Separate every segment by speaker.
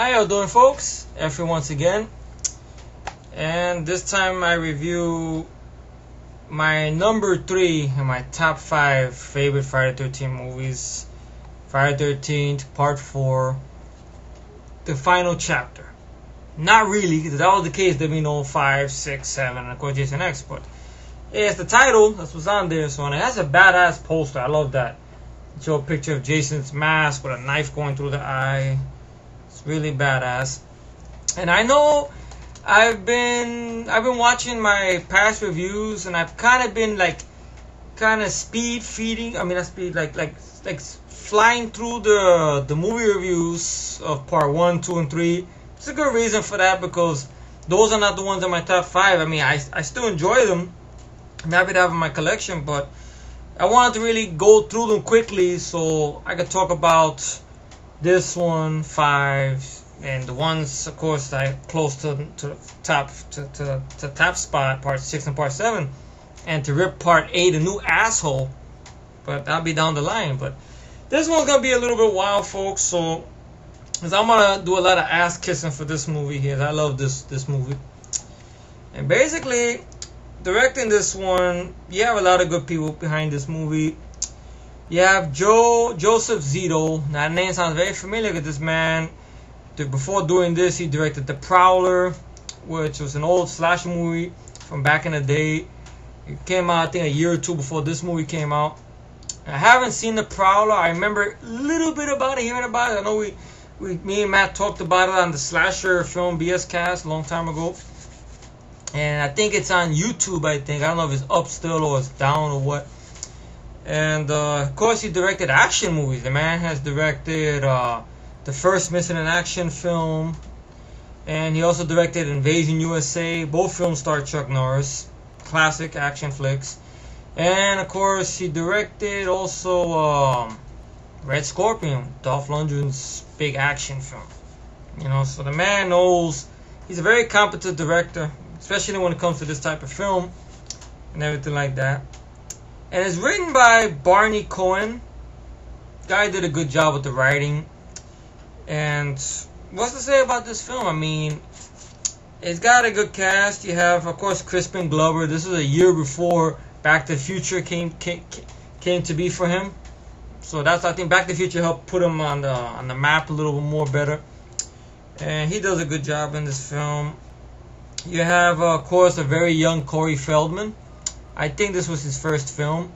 Speaker 1: How y'all doing, folks? Effie once again, and this time I review my number 3 and my top 5 favorite Friday 13 movies. Friday 13th Part 4, the final chapter. Not really, because if that was the case, there'd be no 5, 6, 7, and of course Jason X. But yeah, it's the title. That's what's on there. So, and it has a badass poster. I love that. Show a picture of Jason's mask with a knife going through the eye. It's really badass. And I know I've been watching my past reviews, and I've kind of been speed feeding. I mean, not speed, like flying through the movie reviews of part 1, 2, and 3. It's a good reason for that, because those are not the ones in my top 5. I mean, I still enjoy them. I'm happy to have them in my collection, but I wanted to really go through them quickly so I could talk about this one, 5, and the ones, of course, that are close to top spot, part 6 and part 7, and to rip part 8 a new asshole. But that'll be down the line. But this one's gonna be a little bit wild, folks. So, cause I'm gonna do a lot of ass kissing for this movie here. I love this movie. And basically, directing this one, you have a lot of good people behind this movie. You have Joseph Zito. Now, that name sounds very familiar with this man. Before doing this, he directed The Prowler, which was an old slasher movie from back in the day. It came out, I think, a year or two before this movie came out. I haven't seen The Prowler. I remember a little bit about it, hearing about it. I know me and Matt talked about it on the Slasher Film BS Cast a long time ago. And I think it's on YouTube, I think. I don't know if it's up still or it's down or what. And, of course, he directed action movies. The man has directed the first Missing in Action film. And he also directed Invasion USA. Both films star Chuck Norris. Classic action flicks. And, of course, he directed also Red Scorpion, Dolph Lundgren's big action film. You know, so the man knows. He's a very competent director, especially when it comes to this type of film and everything like that. And it's written by Barney Cohen. Guy did a good job with the writing. And what's to say about this film? I mean, it's got a good cast. You have, of course, Crispin Glover. This is a year before Back to the Future came to be for him. So that's, I think, Back to the Future helped put him on the map a little bit more better. And he does a good job in this film. You have, of course, a very young Corey Feldman. I think this was his first film.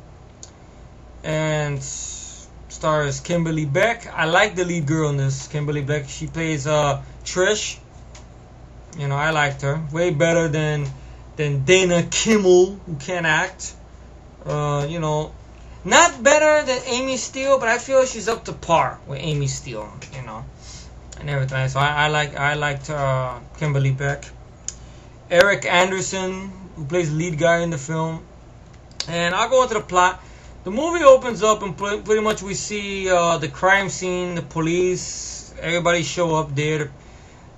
Speaker 1: And stars Kimberly Beck. I like the lead girl in this, Kimberly Beck. She plays Trish. You know, I liked her. Way better than Dana Kimmel, who can't act. You know, not better than Amy Steele, but I feel she's up to par with Amy Steele, you know, and everything. So I liked Kimberly Beck. Eric Anderson, who plays the lead guy in the film. And I'll go into the plot. The movie opens up and pretty much we see the crime scene, the police, everybody show up there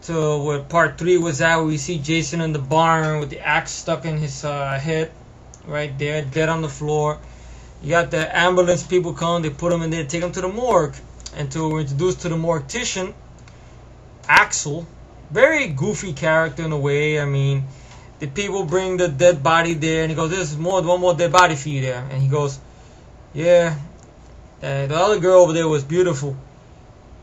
Speaker 1: to where part 3 was at, where we see Jason in the barn with the axe stuck in his head, right there, dead on the floor. You got the ambulance people come, they put him in there, take him to the morgue. And we're introduced to the mortician, Axel. Very goofy character in a way. I mean, the people bring the dead body there, and he goes, "There's one more dead body for you there." And he goes, "Yeah, the other girl over there was beautiful."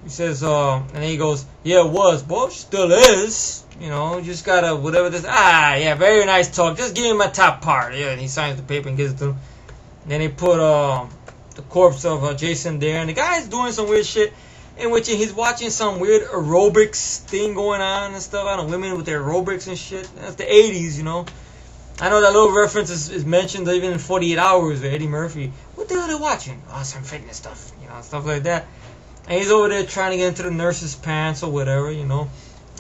Speaker 1: He says, and he goes, "Yeah, it was, but she still is. You know, you just gotta, whatever this, yeah, very nice talk. Just give me my top part." Yeah, and he signs the paper and gives it to him. And then he put the corpse of Jason there, and the guy's doing some weird shit, in which he's watching some weird aerobics thing going on and stuff. I don't know, women with their aerobics and shit. That's the 80s, you know. I know that little reference is mentioned even in 48 Hours with Eddie Murphy. What the hell are they watching? Oh, some fitness stuff, you know, stuff like that. And he's over there trying to get into the nurse's pants or whatever, you know,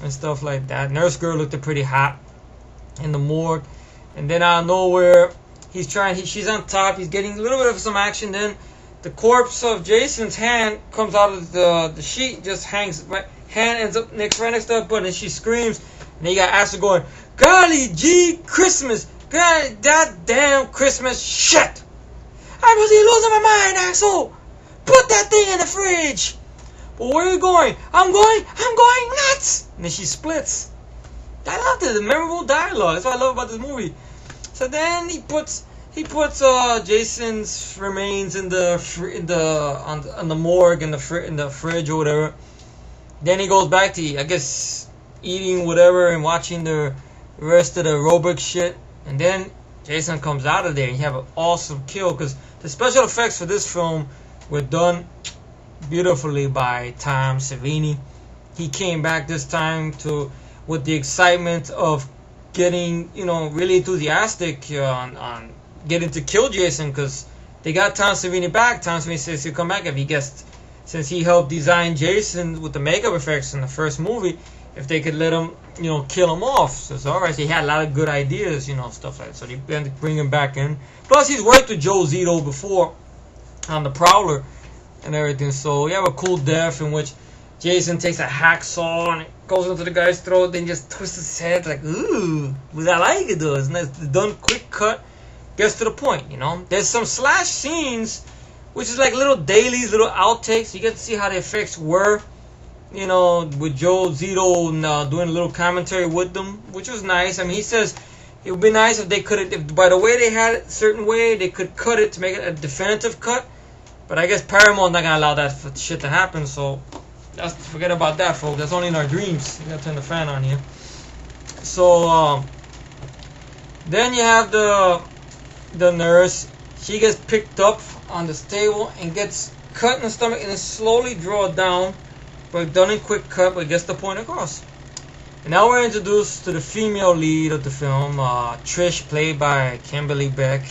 Speaker 1: and stuff like that. Nurse girl looked pretty hot in the morgue. And then out of nowhere, she's on top. He's getting a little bit of some action. Then the corpse of Jason's hand comes out of the sheet, just hangs. Hand ends up right next to her butt, and she screams. And then you got Axel going, "Golly gee, Christmas! God, that damn Christmas shit! I was losing my mind, Axel! Put that thing in the fridge! But where are you going? I'm going nuts. And then she splits. I loved it. The memorable dialogue. That's what I love about this movie. So then he puts Jason's remains on the morgue in the fridge or whatever. Then he goes back to, I guess, eating whatever and watching the rest of the aerobic shit. And then Jason comes out of there and you have an awesome kill, because the special effects for this film were done beautifully by Tom Savini. He came back this time with the excitement of getting, really enthusiastic on getting to kill Jason, because they got Tom Savini back. Tom Savini says he'll come back if he gets, since he helped design Jason with the makeup effects in the first movie, if they could let him, kill him off. So it's alright. So he had a lot of good ideas, stuff like that. So they began to bring him back in. Plus, he's worked with Joe Zito before on The Prowler and everything. So you have a cool death in which Jason takes a hacksaw and it goes into the guy's throat, then just twists his head like, ooh, but I like it though. It's nice. It's done quick cut, gets to the point, There's some slash scenes, which is like little dailies, little outtakes. You get to see how the effects were, with Joe Zito doing a little commentary with them, which was nice. I mean, he says it would be nice if they could, if by the way they had it a certain way, they could cut it to make it a definitive cut. But I guess Paramount's not gonna allow that shit to happen, so forget about that, folks. That's only in our dreams. You gotta turn the fan on here. So then you have the nurse. She gets picked up on this table and gets cut in the stomach and is slowly drawn down, but done in quick cut, but gets the point across. And now we're introduced to the female lead of the film, Trish, played by Kimberly Beck,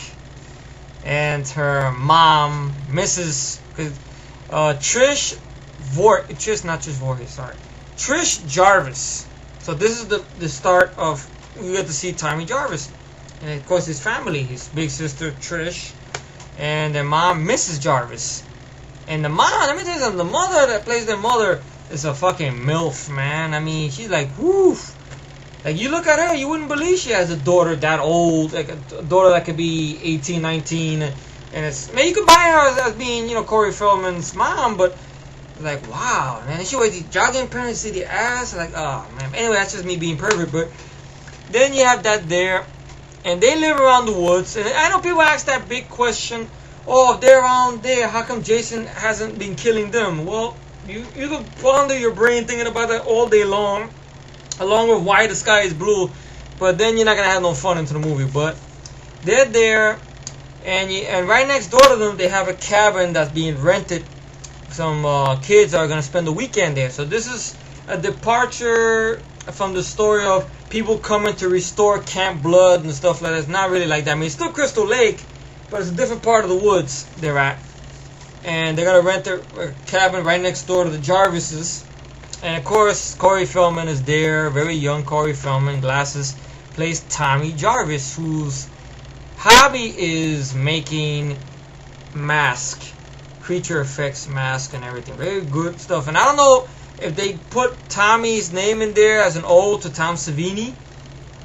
Speaker 1: and her mom, Mrs. Trish Jarvis. So this is the start of, we get to see Tommy Jarvis, and of course his family, his big sister Trish, and their mom, Mrs. Jarvis. And the mom, let me tell you something, the mother that plays their mother is a fucking MILF, man. I mean, she's like, woof. Like, you look at her, you wouldn't believe she has a daughter that old, like a daughter that could be 18, 19, and it's, man, you could buy her as being, Corey Feldman's mom, but like, wow, man. And she wears these jogging pants, see the ass, like, oh, man. Anyway, that's just me being perfect, but then you have that there, and they live around the woods, and I know people ask that big question, oh, if they're around there, how come Jason hasn't been killing them? Well, you could ponder your brain thinking about that all day long, along with why the sky is blue, but then you're not gonna have no fun into the movie. But they're there, and right next door to them, they have a cabin that's being rented. Some kids are gonna spend the weekend there. So this is a departure from the story of people coming to restore Camp Blood and stuff like that. It's not really like that. I mean, it's still Crystal Lake, but it's a different part of the woods they're at. And they're gonna rent a cabin right next door to the Jarvises. And of course, Corey Feldman is there, very young Corey Feldman, glasses, plays Tommy Jarvis, whose hobby is making creature effects mask and everything. Very good stuff. And I don't know if they put Tommy's name in there as an ode to Tom Savini,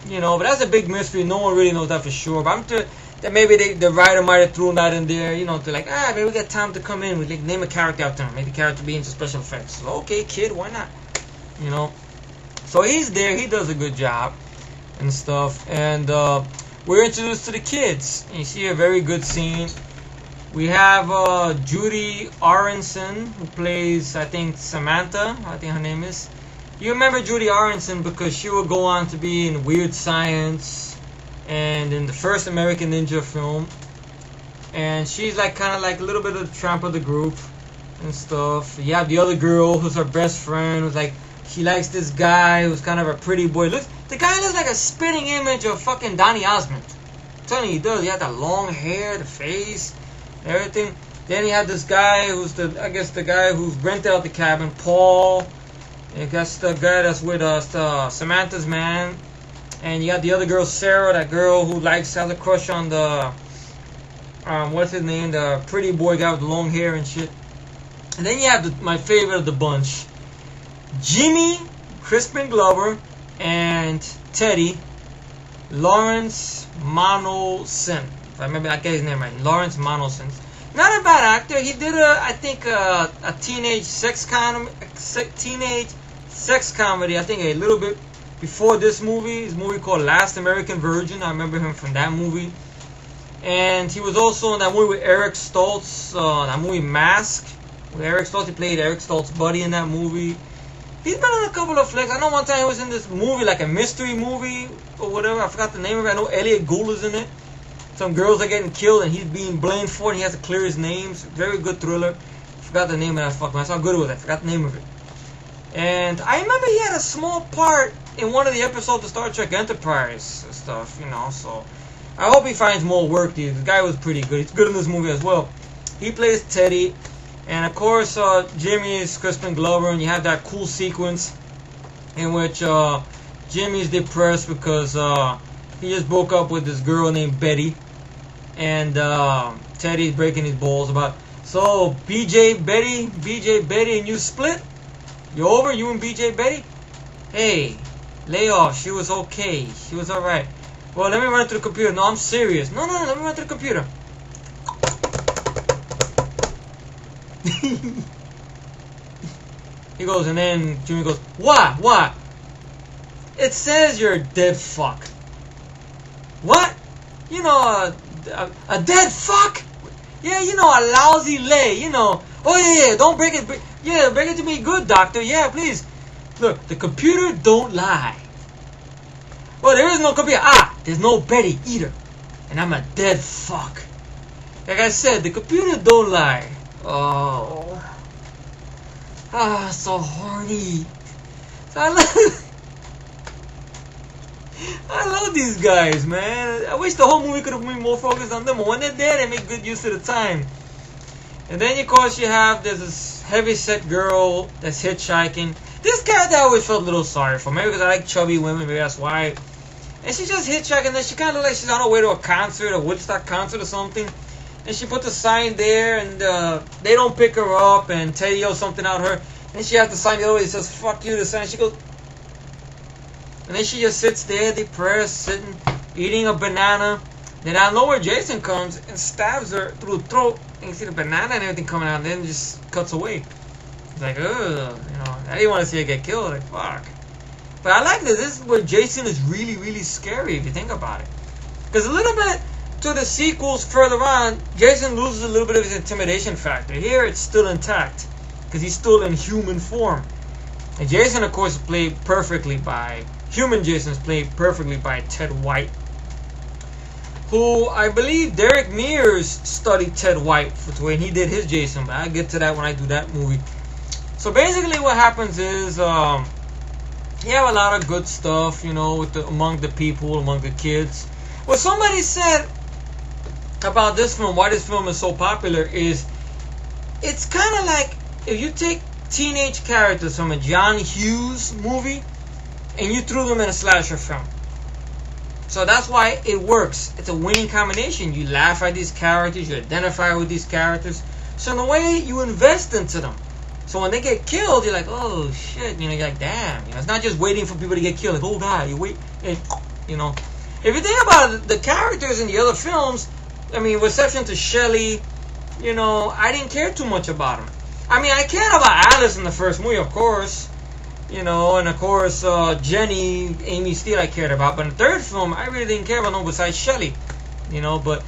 Speaker 1: but that's a big mystery. No one really knows that for sure. But I'm sure that maybe the writer might have thrown that in there, to like, maybe we got Tom to come in, we like name a character after him, make the character be into special effects. So, okay, kid, why not? So he's there, he does a good job and stuff. And we're introduced to the kids. And you see a very good scene. We have Judi Aronson, who plays, I think, Samantha, I think her name is. You remember Judi Aronson because she will go on to be in Weird Science and in the first American Ninja film. And she's like kind of like a little bit of the tramp of the group and stuff. You have the other girl who's her best friend, who's like, she likes this guy who's kind of a pretty boy. The guy looks like a spitting image of fucking Donny Osmond. I'm telling you, he does. He had that long hair, the face, everything. Then you have this guy who's the guy who's rented out the cabin, Paul. I guess the guy that's with us, Samantha's man. And you got the other girl, Sarah, that girl who has a crush on the, what's his name, the pretty boy guy with the long hair and shit. And then you have my favorite of the bunch, Jimmy Crispin Glover and Teddy, Lawrence Monoson. If I remember, I get his name right, Lawrence Monoson. Not a bad actor. He did I think a teenage sex comedy. I think a little bit before this movie. His movie called Last American Virgin. I remember him from that movie. And he was also in that movie with Eric Stoltz, that movie Mask. With Eric Stoltz, he played Eric Stoltz's buddy in that movie. He's been in a couple of flicks. I know one time he was in this movie, like a mystery movie or whatever. I forgot the name of it. I know Elliot Gould is in it. Some girls are getting killed and he's being blamed for it. He has to clear his name. Very good thriller. Forgot the name of that fuck man. That's how good it was. I forgot the name of it. And I remember he had a small part in one of the episodes of Star Trek Enterprise and stuff, you know, so I hope he finds more work. The guy was pretty good. He's good in this movie as well. He plays Teddy. And of course, Jimmy is Crispin Glover, and you have that cool sequence in which Jimmy's depressed because he just broke up with this girl named Betty. And Teddy's breaking his balls about, so BJ Betty, and you split? You over? You and BJ Betty? Hey, lay off. She was okay. She was alright. Well, let me run to the computer. No, I'm serious. No, let me run to the computer. He goes, and then Jimmy goes, What? It says you're a dead fuck. What? You know, a dead fuck? Yeah, you know, a lousy lay, you know. Oh, yeah, don't break it. Break it to me good, doctor. Yeah, please. Look, the computer don't lie. Well, there is no computer. There's no Betty either. And I'm a dead fuck. Like I said, the computer don't lie. Oh. So horny. So I love these guys, man. I wish the whole movie could have been more focused on them. But when they're there, they make good use of the time. And then, of course, there's this heavy-set girl that's hitchhiking. This character I always felt a little sorry for. Maybe because I like chubby women, maybe that's why. And she's just hitchhiking, and she kind of looks like she's on her way to a concert, a Woodstock concert or something. And she puts a sign there, and they don't pick her up, and Teddy yells something out her. And she has the sign the other way, it says, fuck you, the sign. She goes, and then she just sits there, depressed, sitting, eating a banana. Then out of nowhere, Jason comes and stabs her through the throat. And you see the banana and everything coming out, and then just cuts away. It's like, ugh, you know, I didn't want to see her get killed. Like, fuck. But I like this. This is where Jason is really, really scary if you think about it. Because a little bit to the sequels further on, Jason loses a little bit of his intimidation factor. Here, it's still intact. Because he's still in human form. And Jason, of course, is played perfectly by... Human Jason is played perfectly by Ted White. Who, I believe, Derek Mears studied Ted White when he did his Jason. But I'll get to that when I do that movie. So basically what happens is... you have a lot of good stuff, you know, among the people, among the kids. What somebody said about this film, why this film is so popular, is it's kind of like if you take teenage characters from a John Hughes movie and you threw them in a slasher film. So that's why it works. It's a winning combination. You laugh at these characters, you identify with these characters. So in a way, you invest into them. So when they get killed, you're like, oh shit, you know, you're like, damn. You know, it's not just waiting for people to get killed. Like, oh god, you wait, and, you know. If you think about it, the characters in the other films, I mean, with exception to Shelley, you know, I didn't care too much about them. I mean, I cared about Alice in the first movie, of course. You know, and of course, Jenny, Amy Steele I cared about. But in the third film, I really didn't care about no one besides Shelley. You know, but